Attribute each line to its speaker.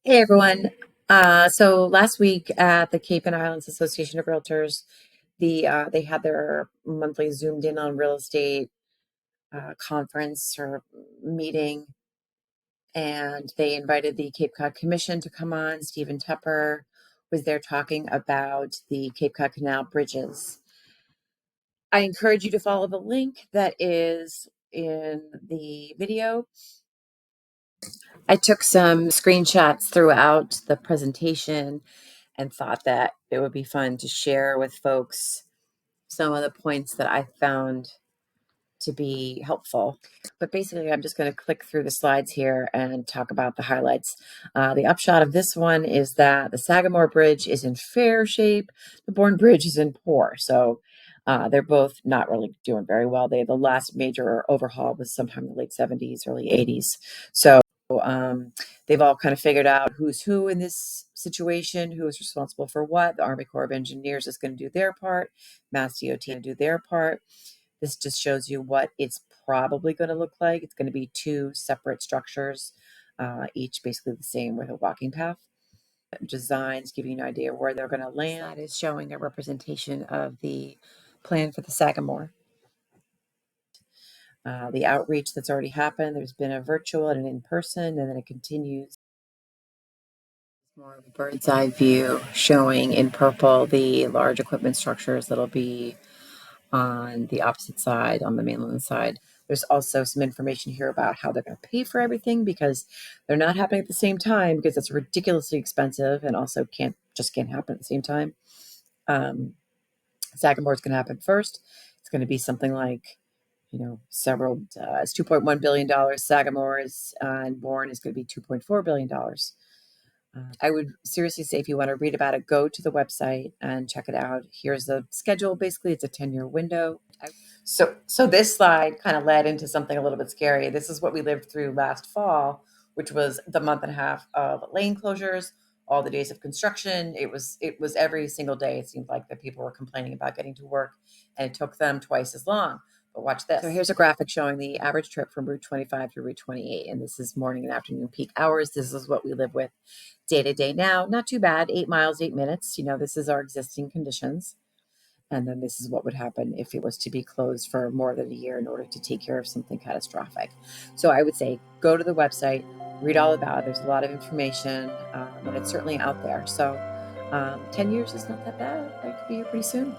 Speaker 1: Hey everyone. So last week at the Cape and Islands Association of Realtors, they had their monthly zoomed in on real estate conference or meeting, and they invited the Cape Cod Commission to come on. Stephen Tupper was there talking about the Cape Cod Canal bridges. I encourage you to follow the link that is in the video. I took some screenshots throughout the presentation and thought that it would be fun to share with folks some of the points that I found to be helpful. But basically, I'm just going to click through the slides here and talk about the highlights. The upshot of this one is that the Sagamore Bridge is in fair shape. The Bourne Bridge is in poor. So they're both not really doing very well. The last major overhaul was sometime in the late 70s, early 80s. So they've all kind of figured out who's who in this situation, who is responsible for what. The Army Corps of Engineers is going to do their part. Mass DOT going to do their part. This just shows you what it's probably going to look like. It's going to be two separate structures, each basically the same with a walking path. Designs give you an idea where they're going to land. That is showing a representation of the plan for the Sagamore. The outreach that's already happened, there's been a virtual and an in-person, and then it continues. More of a bird's eye view showing in purple the large equipment structures that'll be on the opposite side, on the mainland side. There's also some information here about how they're going to pay for everything because they're not happening at the same time because it's ridiculously expensive and also can't happen at the same time. Sagamore is going to happen first. It's going to be something like, several, it's $2.1 billion. Sagamore is, and Bourne is going to be $2.4 billion. I would seriously say if you want to read about it, go to the website and check it out. Here's the schedule. Basically, it's a 10-year window. So this slide kind of led into something a little bit scary. This is what we lived through last fall, which was the month and a half of lane closures, all the days of construction. It was every single day. It seemed like that people were complaining about getting to work, and it took them twice as long. But watch this. So here's a graphic showing the average trip from Route 25 to Route 28, and this is morning and afternoon peak hours. This is what we live with day to day now. Not too bad. 8 miles, 8 minutes. This is our existing conditions. And then this is what would happen if it was to be closed for more than a year in order to take care of something catastrophic. So I would say go to the website, read all about it. There's a lot of information, and it's certainly out there. So 10 years is not that bad. That could be here pretty soon.